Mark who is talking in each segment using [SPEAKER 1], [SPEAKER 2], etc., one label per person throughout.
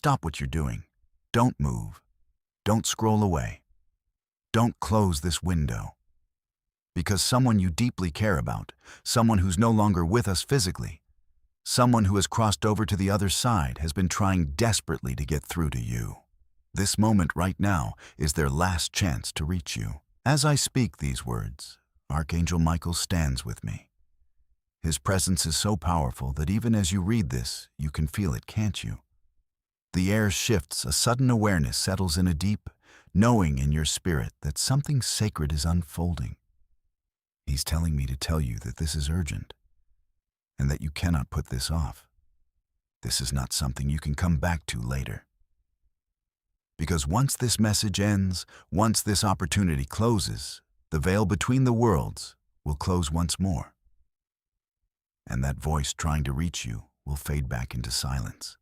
[SPEAKER 1] Stop what you're doing. Don't move. Don't scroll away. Don't close this window. Because someone you deeply care about, someone who's no longer with us physically, someone who has crossed over to the other side has been trying desperately to get through to you. This moment right now is their last chance to reach you. As I speak these words, Archangel Michael stands with me. His presence is so powerful that even as you read this, you can feel it, can't you? The air shifts, a sudden awareness settles in, a deep knowing in your spirit that something sacred is unfolding. He's telling me to tell you that this is urgent and that you cannot put this off. This is not something you can come back to later. Because once this message ends, once this opportunity closes, the veil between the worlds will close once more. And that voice trying to reach you will fade back into silence.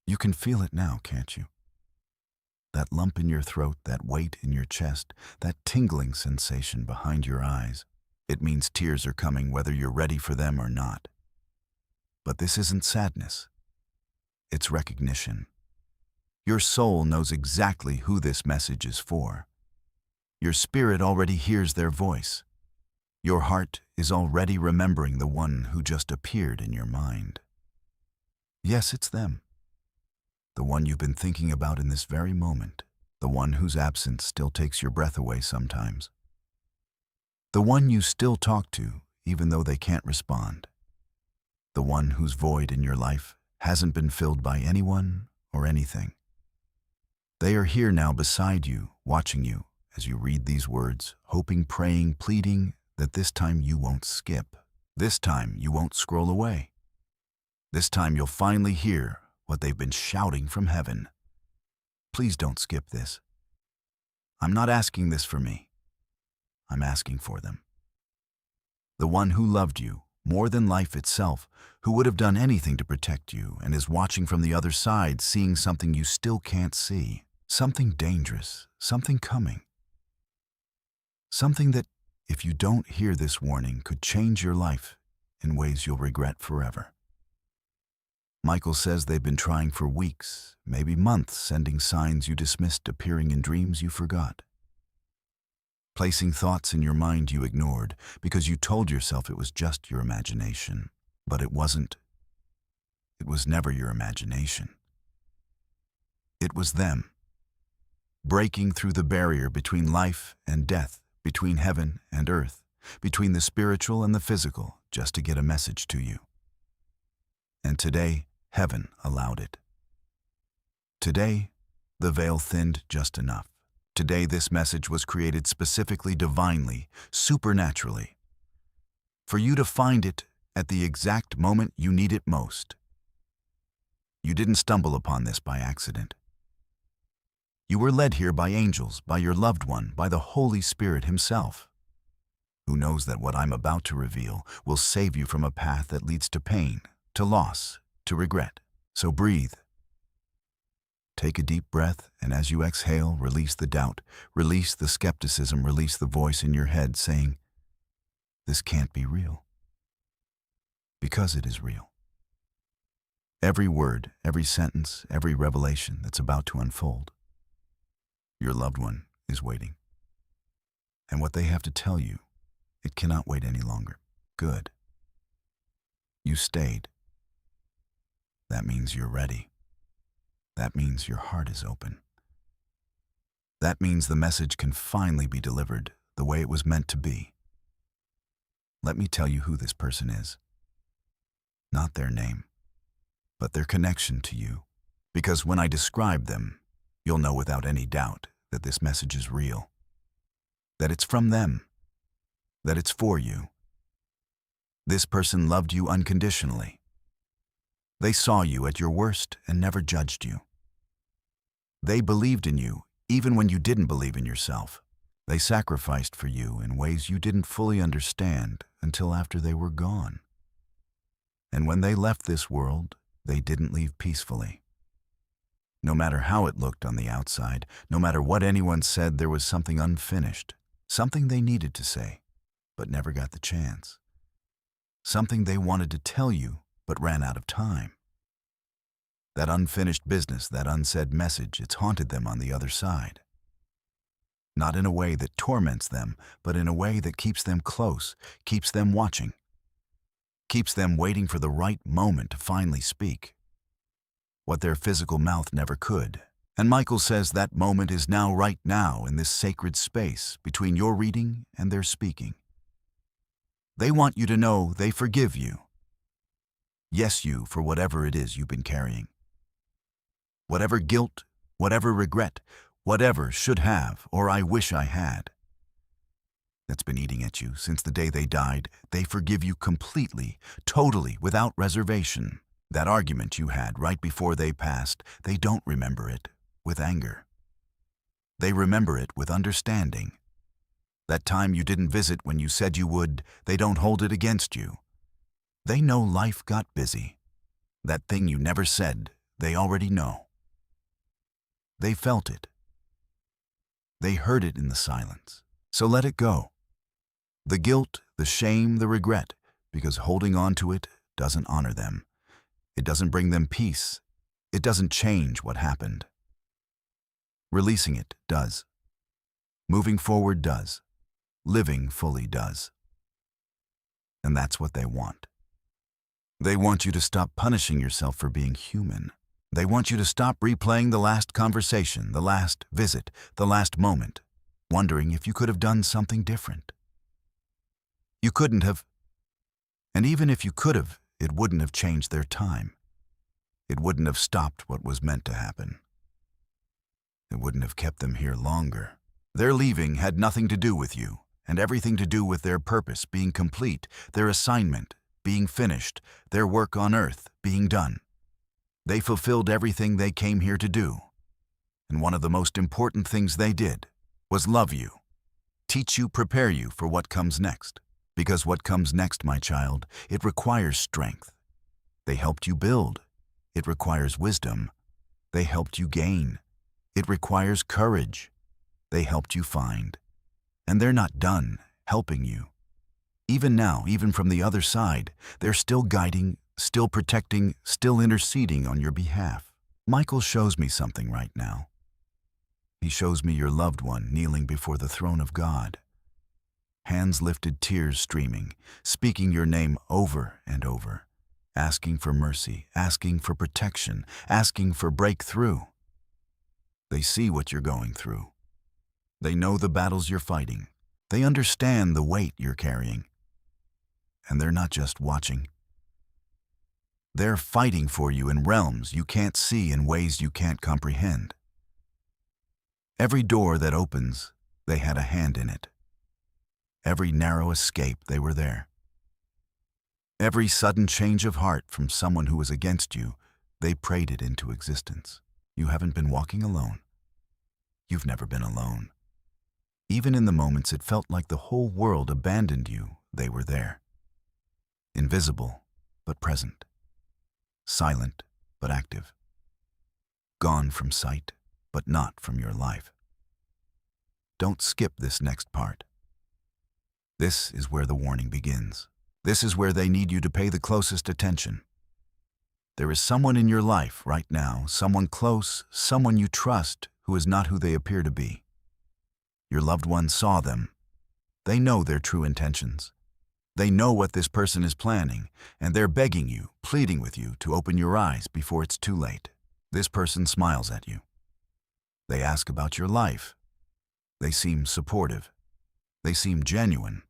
[SPEAKER 1] You can feel it now, can't you? That lump in your throat, that weight in your chest, that tingling sensation behind your eyes. It means tears are coming whether you're ready for them or not. But this isn't sadness. It's recognition. Your soul knows exactly who this message is for. Your spirit already hears their voice. Your heart is already remembering the one who just appeared in your mind. Yes, it's them. The one you've been thinking about in this very moment. The one whose absence still takes your breath away sometimes. The one you still talk to, even though they can't respond. The one whose void in your life hasn't been filled by anyone or anything. They are here now beside you, watching you as you read these words, hoping, praying, pleading that this time you won't skip. This time you won't scroll away. This time you'll finally hear what they've been shouting from heaven. Please don't skip this. I'm not asking this for me. I'm asking for them. The one who loved you more than life itself, who would have done anything to protect you and is watching from the other side, seeing something you still can't see. Something dangerous, something coming. Something that, if you don't hear this warning, could change your life in ways you'll regret forever. Michael says they've been trying for weeks, maybe months, sending signs you dismissed, appearing in dreams you forgot. Placing thoughts in your mind you ignored because you told yourself it was just your imagination. But it wasn't. It was never your imagination. It was them. Breaking through the barrier between life and death, between heaven and earth, between the spiritual and the physical, just to get a message to you. And today, heaven allowed it. Today, the veil thinned just enough. Today, this message was created specifically, divinely, supernaturally, for you to find it at the exact moment you need it most. You didn't stumble upon this by accident. You were led here by angels, by your loved one, by the Holy Spirit himself, who knows that what I'm about to reveal will save you from a path that leads to pain, to loss, to regret. So breathe. Take a deep breath, and as you exhale, release the doubt, release the skepticism, release the voice in your head saying, "This can't be real." Because it is real. Every word, every sentence, every revelation that's about to unfold. Your loved one is waiting. And what they have to tell you, it cannot wait any longer. Good. You stayed. That means you're ready. That means your heart is open. That means the message can finally be delivered the way it was meant to be. Let me tell you who this person is. Not their name, but their connection to you. Because when I describe them, you'll know without any doubt that this message is real. That it's from them. That it's for you. This person loved you unconditionally. They saw you at your worst and never judged you. They believed in you even when you didn't believe in yourself. They sacrificed for you in ways you didn't fully understand until after they were gone. And when they left this world, they didn't leave peacefully. No matter how it looked on the outside, no matter what anyone said, there was something unfinished, something they needed to say, but never got the chance. Something they wanted to tell you, but ran out of time. That unfinished business, that unsaid message, it's haunted them on the other side. Not in a way that torments them, but in a way that keeps them close, keeps them watching, keeps them waiting for the right moment to finally speak. What their physical mouth never could. And Michael says that moment is now, right now, in this sacred space between your reading and their speaking. They want you to know they forgive you. Yes, you, for whatever it is you've been carrying. Whatever guilt, whatever regret, whatever should have or I wish I had that's been eating at you since the day they died, they forgive you completely, totally, without reservation. That argument you had right before they passed, they don't remember it with anger. They remember it with understanding. That time you didn't visit when you said you would, they don't hold it against you. They know life got busy. That thing you never said, they already know. They felt it. They heard it in the silence. So let it go. The guilt, the shame, the regret, because holding on to it doesn't honor them. It doesn't bring them peace. It doesn't change what happened. Releasing it does. Moving forward does. Living fully does. And that's what they want. They want you to stop punishing yourself for being human. They want you to stop replaying the last conversation, the last visit, the last moment, wondering if you could have done something different. You couldn't have. And even if you could have, it wouldn't have changed their time. It wouldn't have stopped what was meant to happen. It wouldn't have kept them here longer. Their leaving had nothing to do with you, and everything to do with their purpose being complete, their assignment being finished, their work on earth being done. They fulfilled everything they came here to do. And one of the most important things they did was love you, teach you, prepare you for what comes next. Because what comes next, my child, it requires strength. They helped you build. It requires wisdom. They helped you gain. It requires courage. They helped you find. And they're not done helping you. Even now, even from the other side, they're still guiding, still protecting, still interceding on your behalf. Michael shows me something right now. He shows me your loved one kneeling before the throne of God. Hands lifted, tears streaming, speaking your name over and over, asking for mercy, asking for protection, asking for breakthrough. They see what you're going through. They know the battles you're fighting. They understand the weight you're carrying. And they're not just watching. They're fighting for you in realms you can't see, in ways you can't comprehend. Every door that opens, they had a hand in it. Every narrow escape, they were there. Every sudden change of heart from someone who was against you, they prayed it into existence. You haven't been walking alone. You've never been alone. Even in the moments it felt like the whole world abandoned you, they were there. Invisible, but present. Silent, but active. Gone from sight, but not from your life. Don't skip this next part. This is where the warning begins. This is where they need you to pay the closest attention. There is someone in your life right now, someone close, someone you trust, who is not who they appear to be. Your loved one saw them. They know their true intentions. They know what this person is planning, and they're begging you, pleading with you to open your eyes before it's too late. This person smiles at you. They ask about your life. They seem supportive. They seem genuine.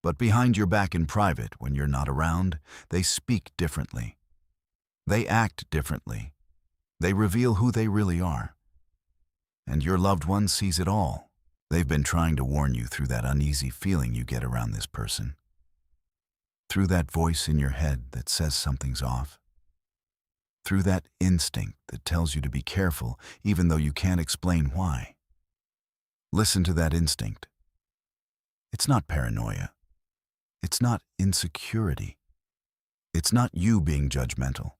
[SPEAKER 1] But behind your back in private, when you're not around, they speak differently. They act differently. They reveal who they really are. And your loved one sees it all. They've been trying to warn you through that uneasy feeling you get around this person. Through that voice in your head that says something's off. Through that instinct that tells you to be careful, even though you can't explain why. Listen to that instinct. It's not paranoia. It's not insecurity. It's not you being judgmental.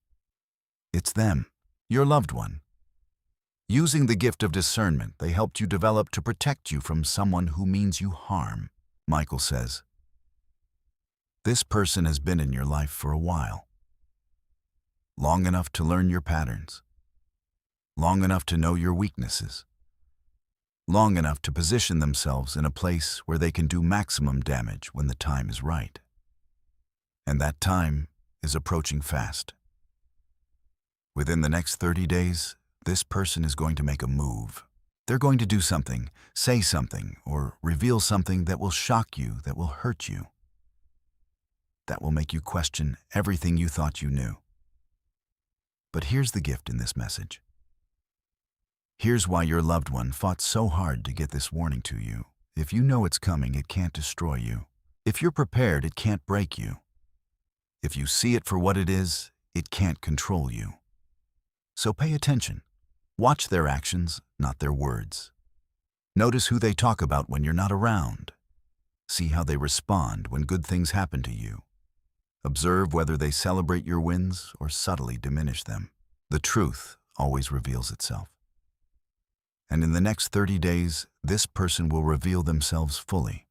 [SPEAKER 1] It's them, your loved one. Using the gift of discernment they helped you develop to protect you from someone who means you harm. Michael says, this person has been in your life for a while. long enough to learn your patterns, long enough to know your weaknesses, long enough to position themselves in a place where they can do maximum damage when the time is right. And that time is approaching fast. Within the next 30 days, this person is going to make a move. They're going to do something, say something, or reveal something that will shock you, that will hurt you, that will make you question everything you thought you knew. But here's the gift in this message. Here's why your loved one fought so hard to get this warning to you. If you know it's coming, it can't destroy you. If you're prepared, it can't break you. If you see it for what it is, it can't control you. So pay attention. Watch their actions, not their words. Notice who they talk about when you're not around. See how they respond when good things happen to you. Observe whether they celebrate your wins or subtly diminish them. The truth always reveals itself. And in the next 30 days, this person will reveal themselves fully.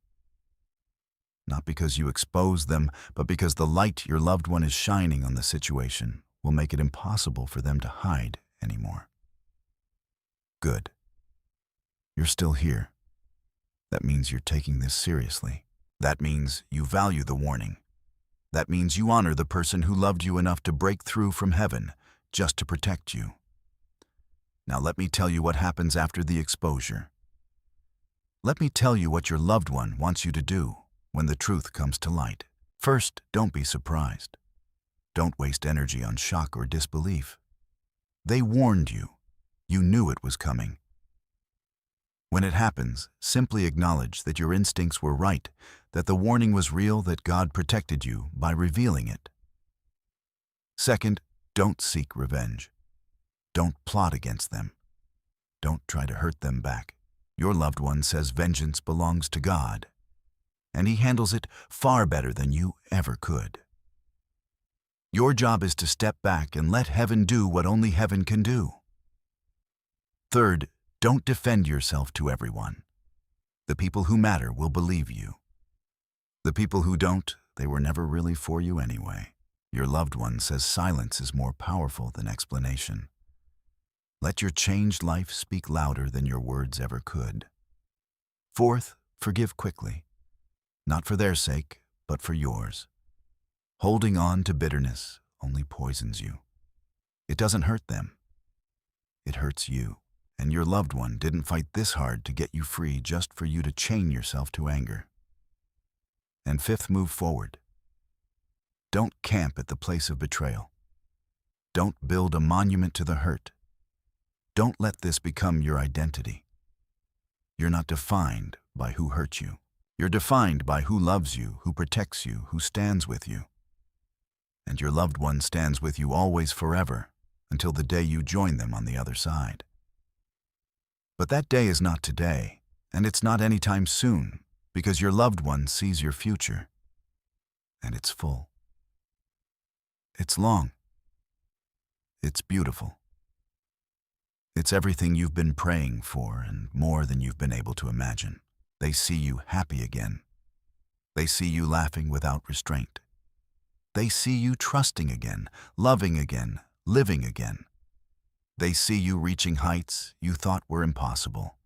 [SPEAKER 1] Not because you expose them, but because the light your loved one is shining on the situation will make it impossible for them to hide anymore. Good. You're still here. That means you're taking this seriously. That means you value the warning. That means you honor the person who loved you enough to break through from heaven just to protect you. Now let me tell you what happens after the exposure. Let me tell you what your loved one wants you to do when the truth comes to light. First, don't be surprised. Don't waste energy on shock or disbelief. They warned you. You knew it was coming. When it happens, simply acknowledge that your instincts were right, that the warning was real, that God protected you by revealing it. Second, don't seek revenge. Don't plot against them. Don't try to hurt them back. Your loved one says vengeance belongs to God, and He handles it far better than you ever could. Your job is to step back and let heaven do what only heaven can do. Third, don't defend yourself to everyone. The people who matter will believe you. The people who don't, they were never really for you anyway. Your loved one says silence is more powerful than explanation. Let your changed life speak louder than your words ever could. Fourth, forgive quickly. Not for their sake, but for yours. Holding on to bitterness only poisons you. It doesn't hurt them. It hurts you. And your loved one didn't fight this hard to get you free just for you to chain yourself to anger. And fifth, move forward. Don't camp at the place of betrayal. Don't build a monument to the hurt. Don't let this become your identity. You're not defined by who hurt you. You're defined by who loves you, who protects you, who stands with you. And your loved one stands with you always, forever, until the day you join them on the other side. But that day is not today, and it's not anytime soon, because your loved one sees your future, and it's full. It's long. It's beautiful. It's everything you've been praying for and more than you've been able to imagine. They see you happy again. They see you laughing without restraint. They see you trusting again, loving again, living again. They see you reaching heights you thought were impossible.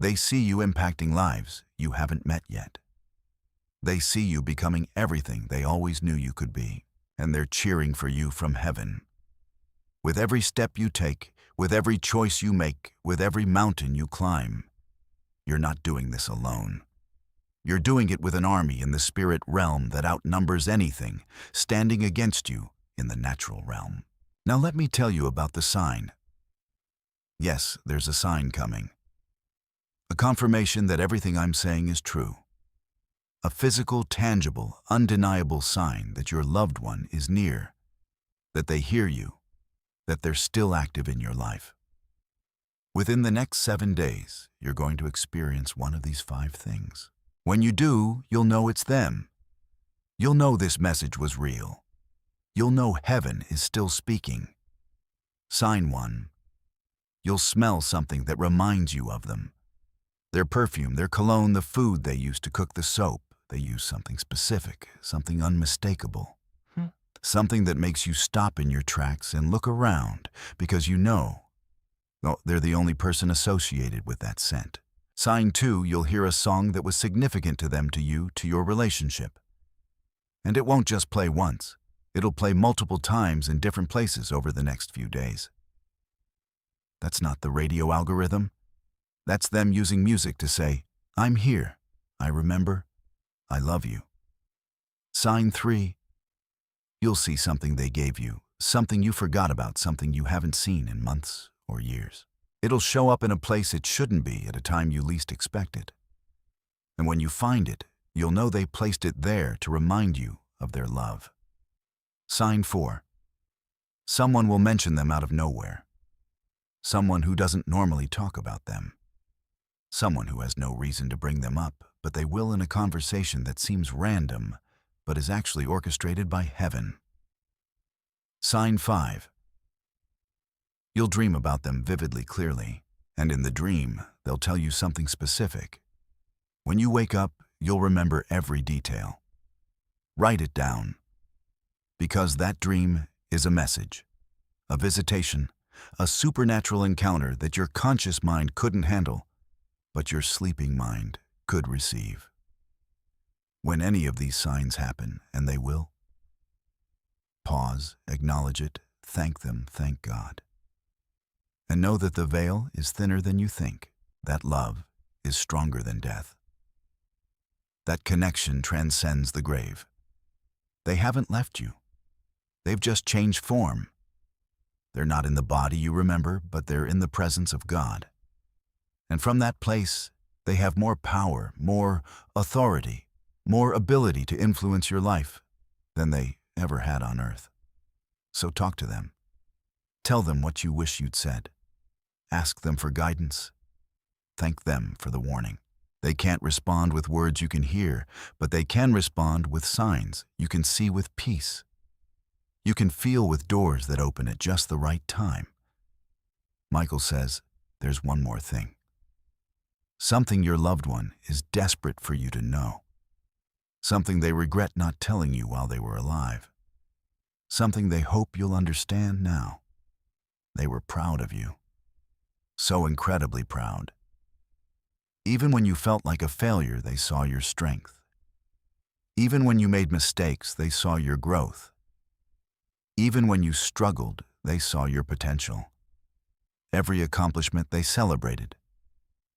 [SPEAKER 1] They see you impacting lives you haven't met yet. They see you becoming everything they always knew you could be, and they're cheering for you from heaven. With every step you take, with every choice you make, with every mountain you climb, you're not doing this alone. You're doing it with an army in the spirit realm that outnumbers anything standing against you in the natural realm. Now let me tell you about the sign. Yes, there's a sign coming. A confirmation that everything I'm saying is true. A physical, tangible, undeniable sign that your loved one is near, that they hear you, that they're still active in your life. Within the next 7 days, you're going to experience one of these 5 things. When you do, you'll know it's them. You'll know this message was real. You'll know heaven is still speaking. Sign 1. You'll smell something that reminds you of them. Their perfume, their cologne, the food they used to cook, the soap. They use something specific, something unmistakable. Something that makes you stop in your tracks and look around because you know, well, they're the only person associated with that scent. Sign 2, you'll hear a song that was significant to them, to you, to your relationship. And it won't just play once. It'll play multiple times in different places over the next few days. That's not the radio algorithm. That's them using music to say, I'm here, I remember, I love you. Sign 3, you'll see something they gave you, something you forgot about, something you haven't seen in months or years. It'll show up in a place it shouldn't be at a time you least expect it. And when you find it, you'll know they placed it there to remind you of their love. Sign 4, someone will mention them out of nowhere. Someone who doesn't normally talk about them. Someone who has no reason to bring them up, but they will in a conversation that seems random, but is actually orchestrated by heaven. Sign 5, you'll dream about them vividly, clearly, and in the dream, they'll tell you something specific. When you wake up, you'll remember every detail. Write it down, because that dream is a message, a visitation, a supernatural encounter that your conscious mind couldn't handle, but your sleeping mind could receive. When any of these signs happen, and they will, pause, acknowledge it, thank them, thank God. And know that the veil is thinner than you think, that love is stronger than death. That connection transcends the grave. They haven't left you. They've just changed form. They're not in the body you remember, but they're in the presence of God. And from that place, they have more power, more authority, more ability to influence your life than they ever had on earth. So talk to them. Tell them what you wish you'd said. Ask them for guidance. Thank them for the warning. They can't respond with words you can hear, but they can respond with signs you can see, with peace. You can feel, with doors that open at just the right time. Michael says, there's one more thing. Something your loved one is desperate for you to know. Something they regret not telling you while they were alive. Something they hope you'll understand now. They were proud of you. So incredibly proud. Even when you felt like a failure, they saw your strength. Even when you made mistakes, they saw your growth. Even when you struggled, they saw your potential. Every accomplishment they celebrated.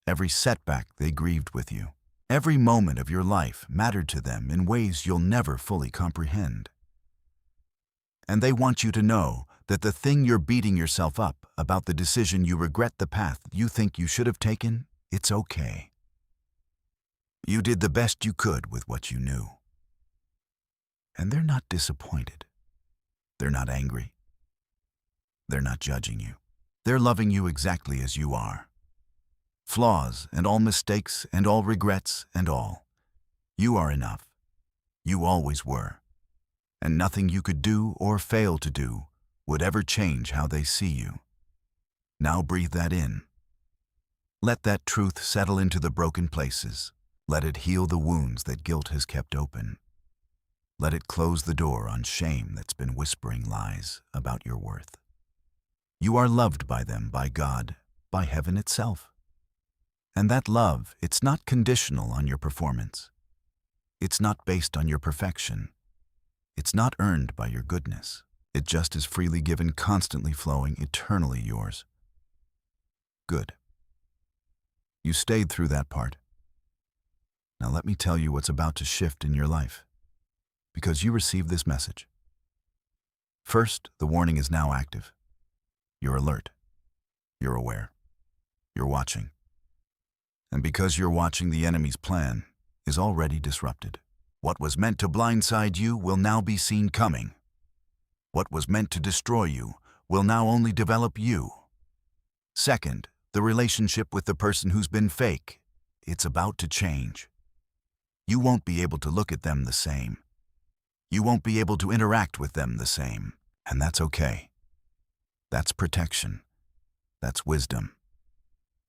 [SPEAKER 1] Every setback they grieved with you. Every moment of your life mattered to them in ways you'll never fully comprehend. And they want you to know that the thing you're beating yourself up about, the decision you regret, the path you think you should have taken, it's okay. You did the best you could with what you knew. And they're not disappointed. They're not angry. They're not judging you. They're loving you exactly as you are. Flaws and all mistakes and all regrets and all. You are enough. You always were. And nothing you could do or fail to do would ever change how they see you. Now breathe that in. Let that truth settle into the broken places. Let it heal the wounds that guilt has kept open. Let it close the door on shame that's been whispering lies about your worth. You are loved by them, by God, by heaven itself. And that love, it's not conditional on your performance. It's not based on your perfection. It's not earned by your goodness. It just is freely given, constantly flowing, eternally yours. Good. You stayed through that part. Now let me tell you what's about to shift in your life, because you received this message. First, the warning is now active. You're alert. You're aware. You're watching. And because you're watching, the enemy's plan is already disrupted. What was meant to blindside you will now be seen coming. What was meant to destroy you will now only develop you. Second, the relationship with the person who's been fake, it's about to change. You won't be able to look at them the same. You won't be able to interact with them the same. And that's okay. That's protection. That's wisdom.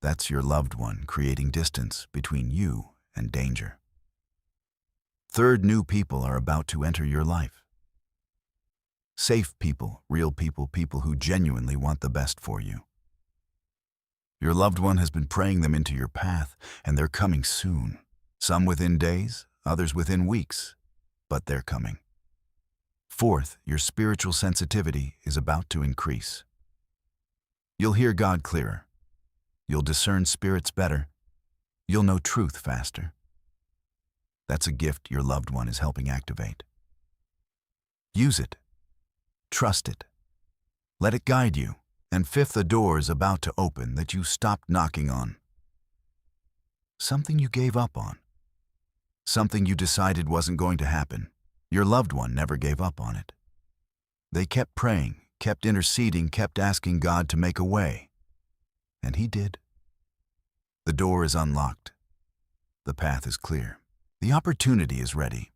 [SPEAKER 1] That's your loved one creating distance between you and danger. Third, new people are about to enter your life. Safe people, real people, people who genuinely want the best for you. Your loved one has been praying them into your path, and they're coming soon. Some within days, others within weeks, but they're coming. Fourth, your spiritual sensitivity is about to increase. You'll hear God clearer. You'll discern spirits better. You'll know truth faster. That's a gift your loved one is helping activate. Use it. Trust it. Let it guide you. And fifth, a door is about to open that you stopped knocking on. Something you gave up on. Something you decided wasn't going to happen. Your loved one never gave up on it. They kept praying, kept interceding, kept asking God to make a way. And He did. The door is unlocked. The path is clear. The opportunity is ready.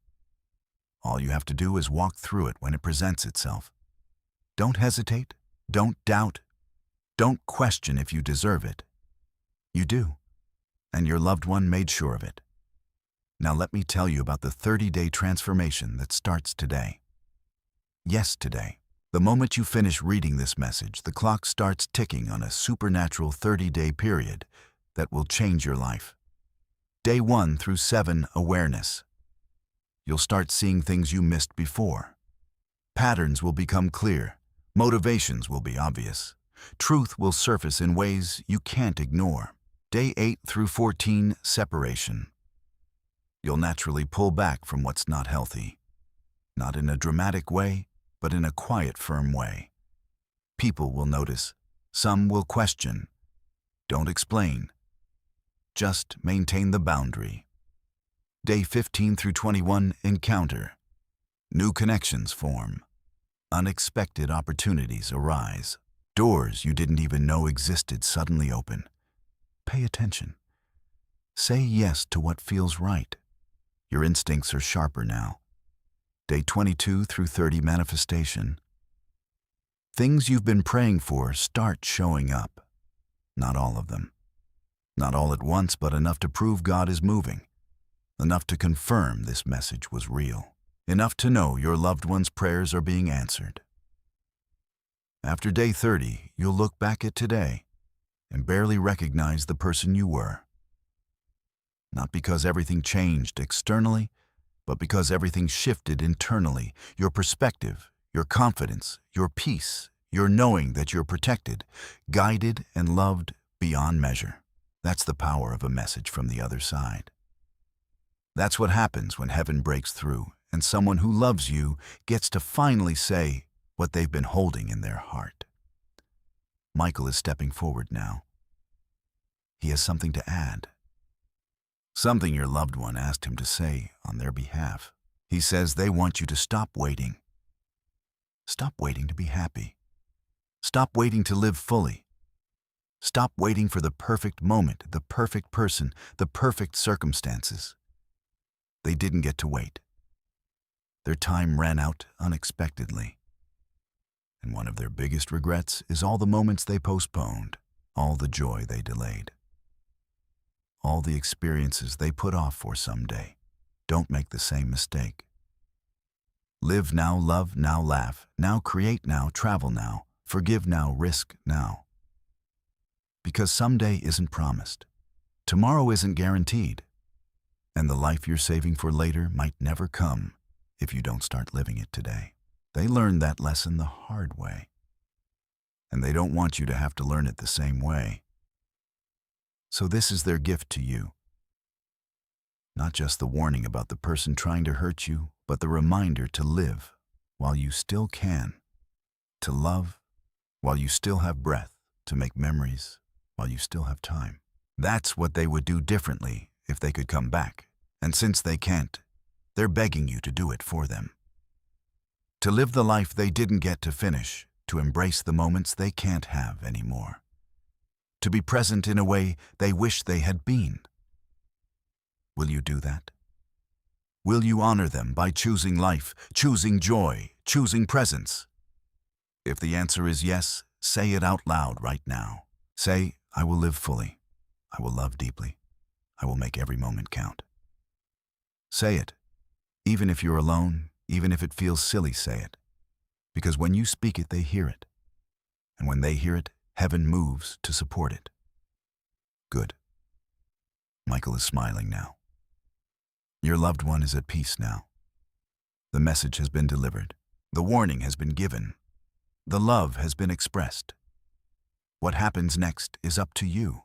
[SPEAKER 1] All you have to do is walk through it when it presents itself. Don't hesitate. Don't doubt. Don't question if you deserve it. You do. And your loved one made sure of it. Now let me tell you about the 30-day transformation that starts today. Yes, today. The moment you finish reading this message, the clock starts ticking on a supernatural 30-day period that will change your life. Day 1 through 7, awareness. You'll start seeing things you missed before. Patterns will become clear. Motivations will be obvious. Truth will surface in ways you can't ignore. Day 8 through 14, separation. You'll naturally pull back from what's not healthy. Not in a dramatic way, but in a quiet, firm way. People will notice. Some will question. Don't explain. Just maintain the boundary. Day 15 through 21, encounter. New connections form. Unexpected opportunities arise. Doors you didn't even know existed suddenly open. Pay attention. Say yes to what feels right. Your instincts are sharper now. Day 22 through 30, manifestation. Things you've been praying for start showing up. Not all of them. Not all at once, but enough to prove God is moving. Enough to confirm this message was real. Enough to know your loved one's prayers are being answered. After day 30, you'll look back at today and barely recognize the person you were. Not because everything changed externally, but because everything shifted internally. Your perspective, your confidence, your peace, your knowing that you're protected, guided, and loved beyond measure. That's the power of a message from the other side. That's what happens when heaven breaks through and someone who loves you gets to finally say what they've been holding in their heart. Michael is stepping forward now. He has something to add. Something your loved one asked him to say on their behalf. He says they want you to stop waiting. Stop waiting to be happy. Stop waiting to live fully. Stop waiting for the perfect moment, the perfect person, the perfect circumstances. They didn't get to wait. Their time ran out unexpectedly. And one of their biggest regrets is all the moments they postponed, all the joy they delayed. All the experiences they put off for someday. Don't make the same mistake. Live now, love now, laugh now, create now, travel now, forgive now, risk now. Because someday isn't promised. Tomorrow isn't guaranteed. And the life you're saving for later might never come if you don't start living it today. They learned that lesson the hard way. And they don't want you to have to learn it the same way. So this is their gift to you. Not just the warning about the person trying to hurt you, but the reminder to live while you still can, to love while you still have breath, to make memories while you still have time. That's what they would do differently if they could come back. And since they can't, they're begging you to do it for them. To live the life they didn't get to finish, to embrace the moments they can't have anymore. To be present in a way they wish they had been. Will you do that? Will you honor them by choosing life, choosing joy, choosing presence? If the answer is yes, say it out loud right now. Say, I will live fully. I will love deeply. I will make every moment count. Say it. Even if you're alone, even if it feels silly, say it. Because when you speak it, they hear it. And when they hear it, heaven moves to support it. Good. Michael is smiling now. Your loved one is at peace now. The message has been delivered. The warning has been given. The love has been expressed. What happens next is up to you.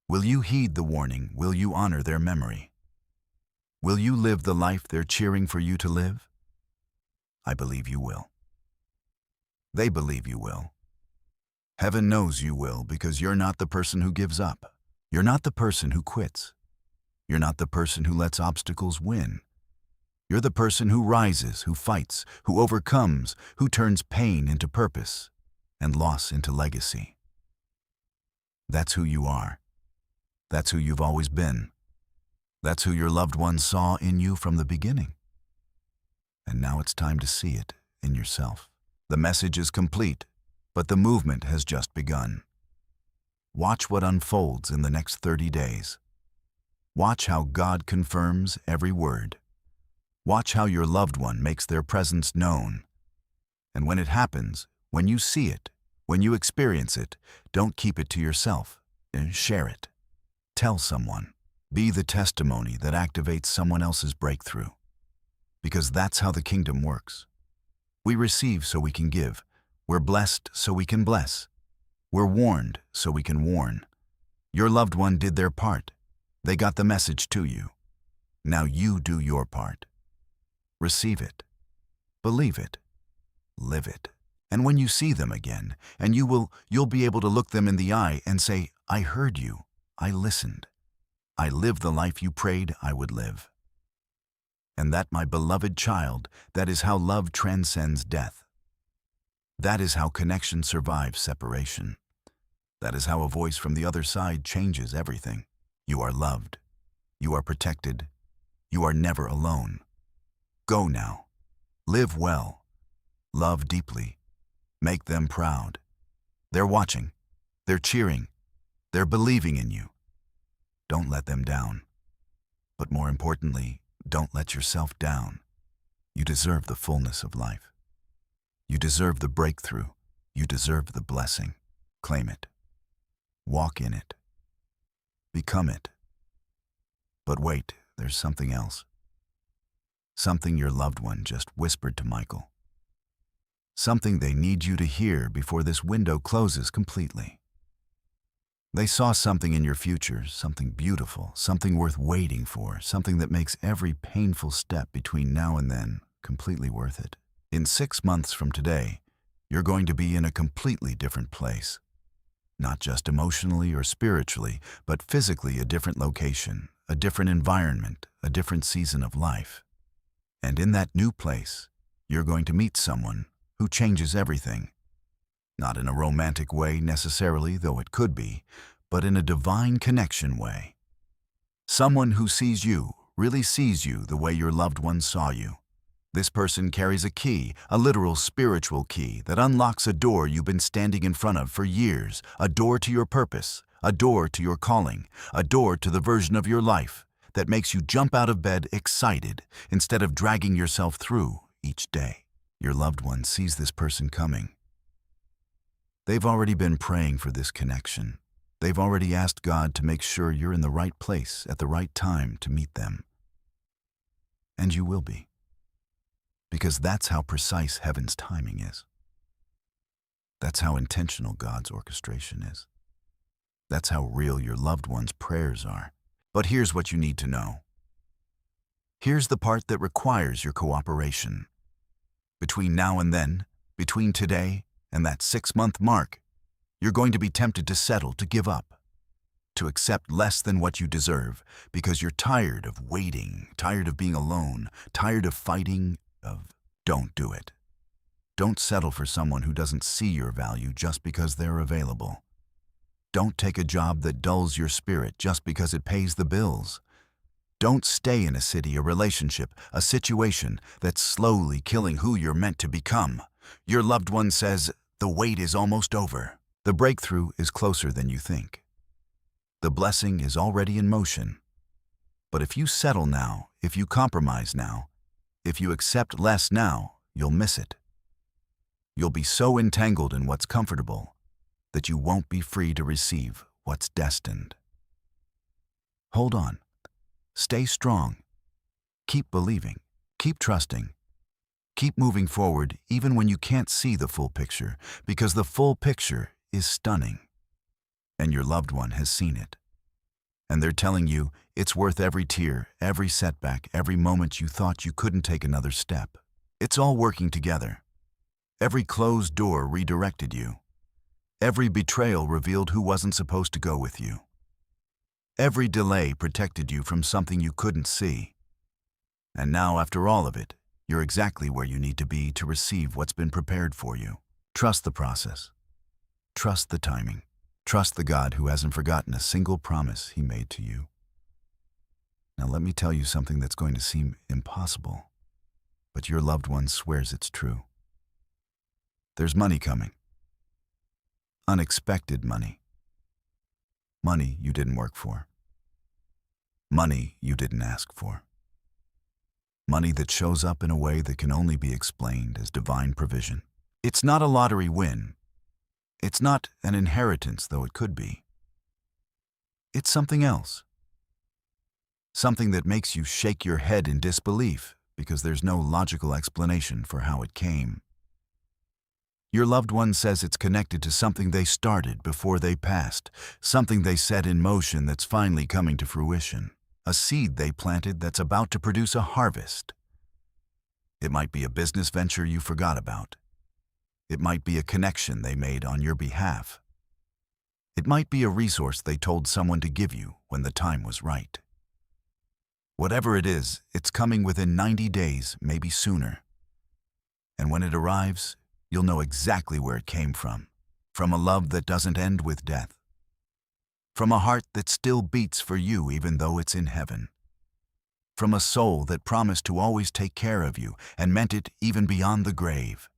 [SPEAKER 1] Will you heed the warning? Will you honor their memory? Will you live the life they're cheering for you to live? I believe you will. They believe you will. Heaven knows you will, because you're not the person who gives up. You're not the person who quits. You're not the person who lets obstacles win. You're the person who rises, who fights, who overcomes, who turns pain into purpose and loss into legacy. That's who you are. That's who you've always been. That's who your loved ones saw in you from the beginning. And now it's time to see it in yourself. The message is complete, but the movement has just begun. Watch what unfolds in the next 30 days. Watch how God confirms every word. Watch how your loved one makes their presence known. And when it happens, when you see it, when you experience it, don't keep it to yourself. Share it. Tell someone. Be the testimony that activates someone else's breakthrough. Because that's how the kingdom works. We receive so we can give. We're blessed so we can bless. We're warned so we can warn. Your loved one did their part. They got the message to you. Now you do your part. Receive it. Believe it. Live it. And when you see them again, and you'll be able to look them in the eye and say, I heard you. I listened. I lived the life you prayed I would live. And that, my beloved child, that is how love transcends death. That is how connection survives separation. That is how a voice from the other side changes everything. You are loved. You are protected. You are never alone. Go now. Live well. Love deeply. Make them proud. They're watching. They're cheering. They're believing in you. Don't let them down. But more importantly, don't let yourself down. You deserve the fullness of life. You deserve the breakthrough. You deserve the blessing. Claim it. Walk in it. Become it. But wait, there's something else. Something your loved one just whispered to Michael. Something they need you to hear before this window closes completely. They saw something in your future, something beautiful, something worth waiting for, something that makes every painful step between now and then completely worth it. In 6 months from today, you're going to be in a completely different place. Not just emotionally or spiritually, but physically a different location, a different environment, a different season of life. And in that new place, you're going to meet someone who changes everything. Not in a romantic way necessarily, though it could be, but in a divine connection way. Someone who sees you, really sees you the way your loved ones saw you. This person carries a key, a literal spiritual key that unlocks a door you've been standing in front of for years, a door to your purpose, a door to your calling, a door to the version of your life that makes you jump out of bed excited instead of dragging yourself through each day. Your loved one sees this person coming. They've already been praying for this connection. They've already asked God to make sure you're in the right place at the right time to meet them. And you will be. Because that's how precise heaven's timing is. That's how intentional God's orchestration is. That's how real your loved one's prayers are. But here's what you need to know. Here's the part that requires your cooperation. Between now and then, between today and that 6-month mark, you're going to be tempted to settle, to give up, to accept less than what you deserve because you're tired of waiting, tired of being alone, tired of fighting. Don't do it. Don't settle for someone who doesn't see your value just because they're available. Don't take a job that dulls your spirit just because it pays the bills. Don't stay in a city, a relationship, a situation that's slowly killing who you're meant to become. Your loved one says, the wait is almost over. The breakthrough is closer than you think. The blessing is already in motion. But if you settle now, if you compromise now, if you accept less now, you'll miss it. You'll be so entangled in what's comfortable that you won't be free to receive what's destined. Hold on. Stay strong. Keep believing. Keep trusting. Keep moving forward even when you can't see the full picture, because the full picture is stunning. And your loved one has seen it. And they're telling you it's worth every tear, every setback, every moment you thought you couldn't take another step. It's all working together. Every closed door redirected you. Every betrayal revealed who wasn't supposed to go with you. Every delay protected you from something you couldn't see. And now, after all of it, you're exactly where you need to be to receive what's been prepared for you. Trust the process. Trust the timing. Trust the God who hasn't forgotten a single promise He made to you. Now let me tell you something that's going to seem impossible, but your loved one swears it's true. There's money coming. Unexpected money. Money you didn't work for. Money you didn't ask for. Money that shows up in a way that can only be explained as divine provision. It's not a lottery win. It's not an inheritance, though it could be. It's something else. Something that makes you shake your head in disbelief because there's no logical explanation for how it came. Your loved one says it's connected to something they started before they passed, something they set in motion that's finally coming to fruition, a seed they planted that's about to produce a harvest. It might be a business venture you forgot about. It might be a connection they made on your behalf. It might be a resource they told someone to give you when the time was right. Whatever it is, it's coming within 90 days, maybe sooner. And when it arrives, you'll know exactly where it came from a love that doesn't end with death, from a heart that still beats for you even though it's in heaven, from a soul that promised to always take care of you and meant it even beyond the grave.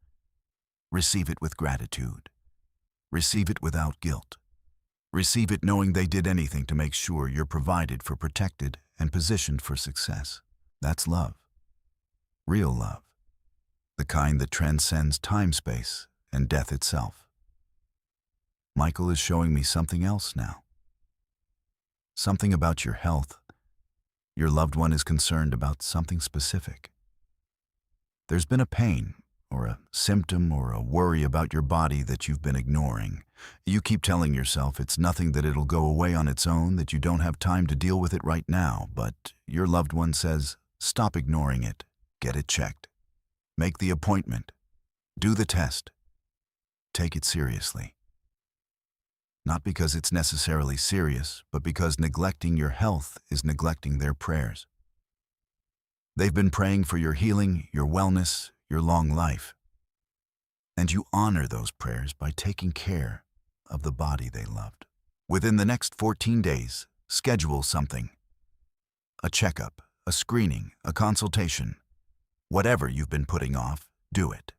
[SPEAKER 1] Receive it with gratitude. Receive it without guilt. Receive it knowing they did anything to make sure you're provided for, protected, and positioned for success. That's love. Real love. The kind that transcends time-space and death itself. Michael is showing me something else now. Something about your health. Your loved one is concerned about something specific. There's been a pain, or a symptom, or a worry about your body that you've been ignoring. You keep telling yourself it's nothing, that it'll go away on its own, that you don't have time to deal with it right now, but your loved one says, stop ignoring it. Get it checked. Make the appointment. Do the test. Take it seriously. Not because it's necessarily serious, but because neglecting your health is neglecting their prayers. They've been praying for your healing, your wellness, your long life. And you honor those prayers by taking care of the body they loved. Within the next 14 days, schedule something. A checkup, a screening, a consultation. Whatever you've been putting off, do it.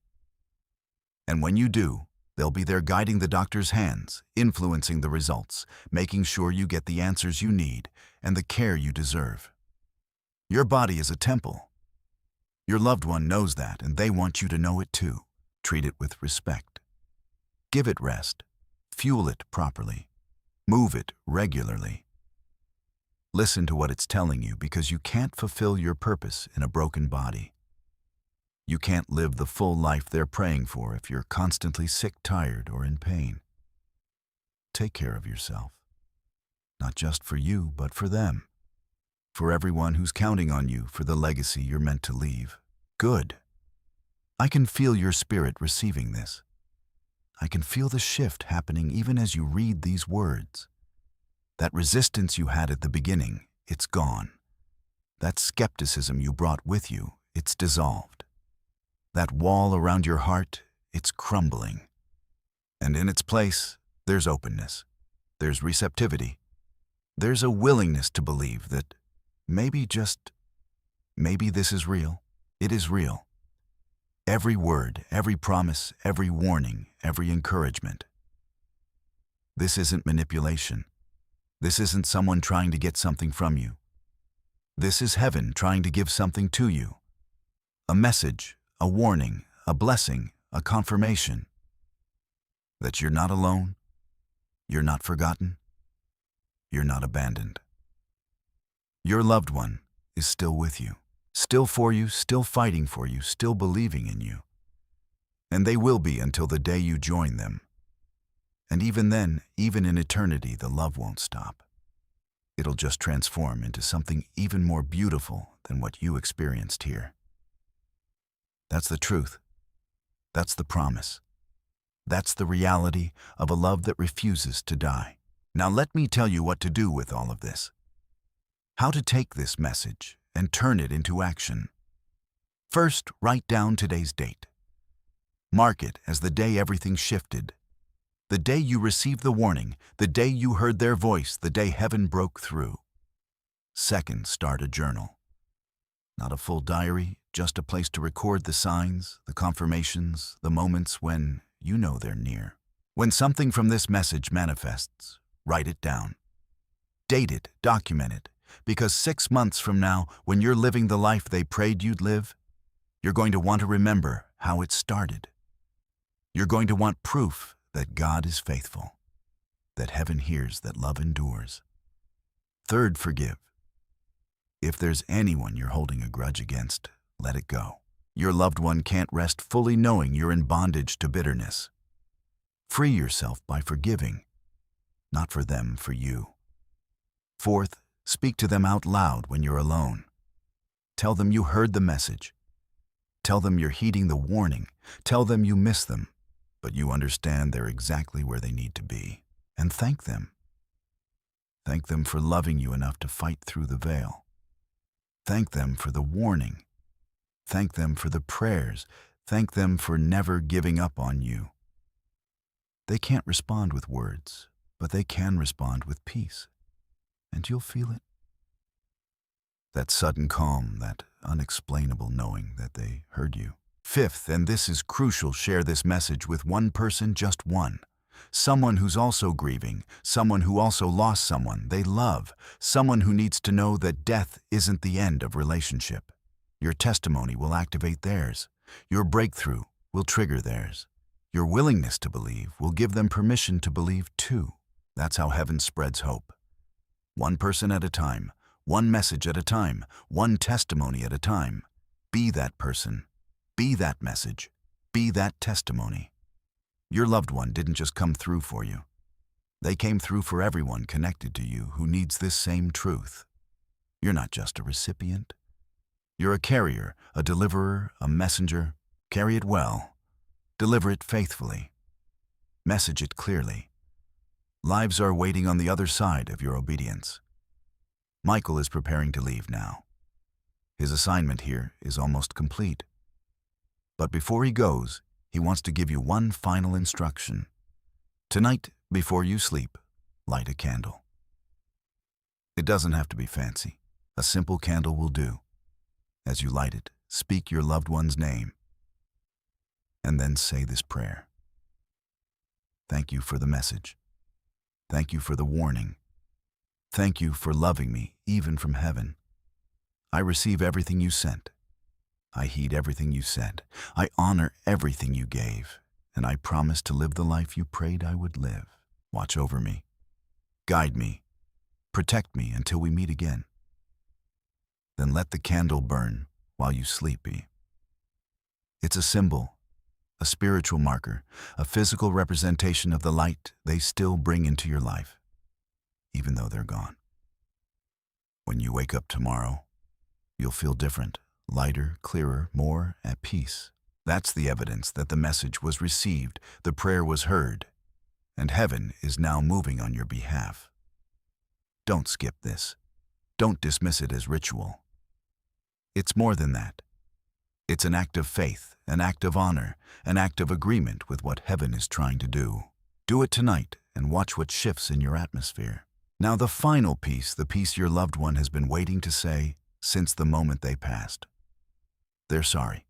[SPEAKER 1] And when you do, they'll be there guiding the doctor's hands, influencing the results, making sure you get the answers you need and the care you deserve. Your body is a temple. Your loved one knows that, and they want you to know it too. Treat it with respect. Give it rest. Fuel it properly. Move it regularly. Listen to what it's telling you, because you can't fulfill your purpose in a broken body. You can't live the full life they're praying for if you're constantly sick, tired, or in pain. Take care of yourself. Not just for you, but for them. For everyone who's counting on you for the legacy you're meant to leave. Good. I can feel your spirit receiving this. I can feel the shift happening even as you read these words. That resistance you had at the beginning, it's gone. That skepticism you brought with you, it's dissolved. That wall around your heart, it's crumbling. And in its place, there's openness. There's receptivity. There's a willingness to believe that maybe this is real. It is real. Every word, every promise, every warning, every encouragement. This isn't manipulation. This isn't someone trying to get something from you. This is heaven trying to give something to you. A message, a warning, a blessing, a confirmation that you're not alone, you're not forgotten, you're not abandoned. Your loved one is still with you, still for you, still fighting for you, still believing in you. And they will be until the day you join them. And even then, even in eternity, the love won't stop. It'll just transform into something even more beautiful than what you experienced here. That's the truth. That's the promise. That's the reality of a love that refuses to die. Now let me tell you what to do with all of this. How to take this message and turn it into action. First, write down today's date. Mark it as the day everything shifted. The day you received the warning, the day you heard their voice, the day heaven broke through. Second, start a journal. Not a full diary, just a place to record the signs, the confirmations, the moments when you know they're near. When something from this message manifests, write it down. Date it, document it, because 6 months from now, when you're living the life they prayed you'd live, you're going to want to remember how it started. You're going to want proof that God is faithful, that heaven hears, that love endures. Third, forgive. If there's anyone you're holding a grudge against, let it go. Your loved one can't rest fully knowing you're in bondage to bitterness. Free yourself by forgiving, not for them, for you. Fourth, speak to them out loud when you're alone. Tell them you heard the message. Tell them you're heeding the warning. Tell them you miss them, but you understand they're exactly where they need to be. And thank them. Thank them for loving you enough to fight through the veil. Thank them for the warning. Thank them for the prayers. Thank them for never giving up on you. They can't respond with words, but they can respond with peace. And you'll feel it. That sudden calm, that unexplainable knowing that they heard you. Fifth, and this is crucial, share this message with one person, just one. Someone who's also grieving, someone who also lost someone they love, someone who needs to know that death isn't the end of relationship. Your testimony will activate theirs. Your breakthrough will trigger theirs. Your willingness to believe will give them permission to believe too. That's how heaven spreads hope. One person at a time, one message at a time, one testimony at a time. Be that person. Be that message. Be that testimony. Your loved one didn't just come through for you. They came through for everyone connected to you who needs this same truth. You're not just a recipient. You're a carrier, a deliverer, a messenger. Carry it well. Deliver it faithfully. Message it clearly. Lives are waiting on the other side of your obedience. Michael is preparing to leave now. His assignment here is almost complete. But before he goes, he wants to give you one final instruction. Tonight, before you sleep, light a candle. It doesn't have to be fancy. A simple candle will do. As you light it, speak your loved one's name. And then say this prayer. Thank you for the message. Thank you for the warning. Thank you for loving me, even from heaven. I receive everything you sent. I heed everything you said. I honor everything you gave. And I promise to live the life you prayed I would live. Watch over me. Guide me. Protect me until we meet again. Then let the candle burn while you sleepy. It's a symbol, a spiritual marker, a physical representation of the light they still bring into your life, even though they're gone. When you wake up tomorrow, you'll feel different, lighter, clearer, more at peace. That's the evidence that the message was received, the prayer was heard, and heaven is now moving on your behalf. Don't skip this. Don't dismiss it as ritual. It's more than that. It's an act of faith, an act of honor, an act of agreement with what heaven is trying to do. Do it tonight and watch what shifts in your atmosphere. Now the final piece, the piece your loved one has been waiting to say since the moment they passed. They're sorry.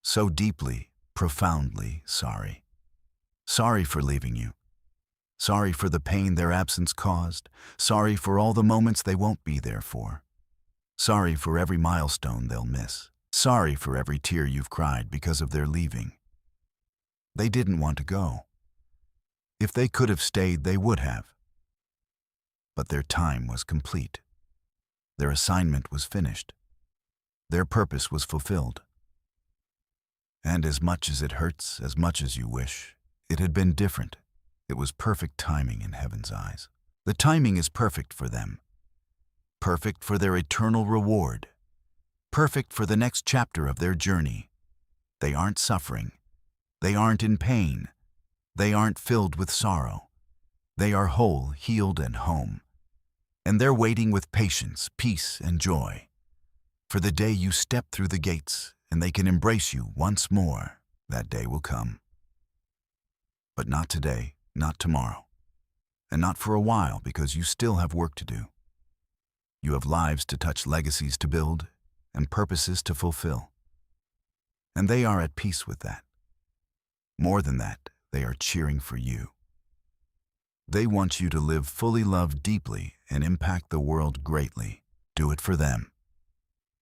[SPEAKER 1] So deeply, profoundly sorry. Sorry for leaving you. Sorry for the pain their absence caused. Sorry for all the moments they won't be there for. Sorry for every milestone they'll miss. Sorry for every tear you've cried because of their leaving. They didn't want to go. If they could have stayed, they would have. But their time was complete. Their assignment was finished. Their purpose was fulfilled. And as much as it hurts, as much as you wish, it had been different. It was perfect timing in heaven's eyes. The timing is perfect for them. Perfect for their eternal reward. Perfect for the next chapter of their journey. They aren't suffering. They aren't in pain. They aren't filled with sorrow. They are whole, healed, and home. And they're waiting with patience, peace, and joy for the day you step through the gates and they can embrace you once more. That day will come. But not today, not tomorrow, and not for a while, because you still have work to do. You have lives to touch, legacies to build, and purposes to fulfill. And they are at peace with that. More than that, they are cheering for you. They want you to live fully, love deeply, and impact the world greatly. Do it for them.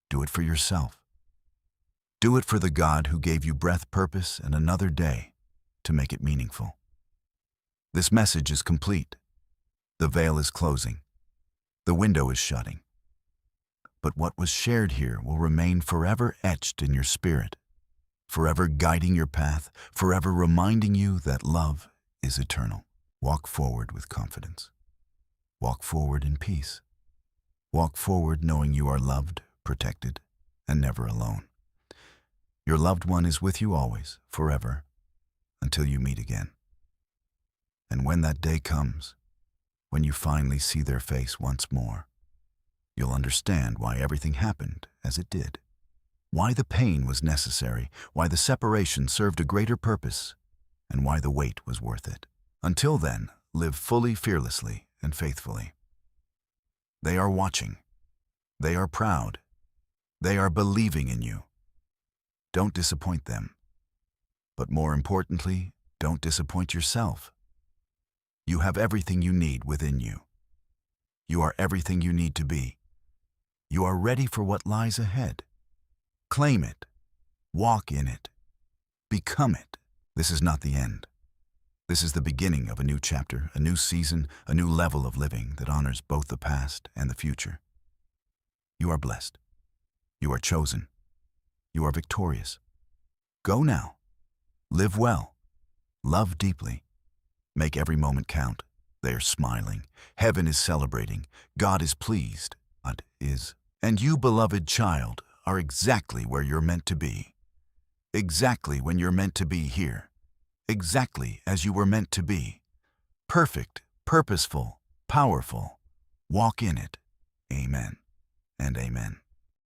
[SPEAKER 1] Do it for yourself. Do it for the God who gave you breath, purpose, and another day to make it meaningful. This message is complete. The veil is closing. The window is shutting. But what was shared here will remain forever etched in your spirit, forever guiding your path, forever reminding you that love is eternal. Walk forward with confidence. Walk forward in peace. Walk forward knowing you are loved, protected, and never alone. Your loved one is with you always, forever, until you meet again. And when that day comes, when you finally see their face once more, you'll understand why everything happened as it did, why the pain was necessary, why the separation served a greater purpose, and why the wait was worth it. Until then, live fully, fearlessly, and faithfully. They are watching. They are proud. They are believing in you. Don't disappoint them. But more importantly, don't disappoint yourself. You have everything you need within you. You are everything you need to be. You are ready for what lies ahead. Claim it. Walk in it. Become it. This is not the end. This is the beginning of a new chapter, a new season, a new level of living that honors both the past and the future. You are blessed. You are chosen. You are victorious. Go now. Live well. Love deeply. Make every moment count. They are smiling. Heaven is celebrating. God is pleased. God is. And you, beloved child, are exactly where you're meant to be. Exactly when you're meant to be here. Exactly as you were meant to be. Perfect, purposeful, powerful. Walk in it. Amen and amen.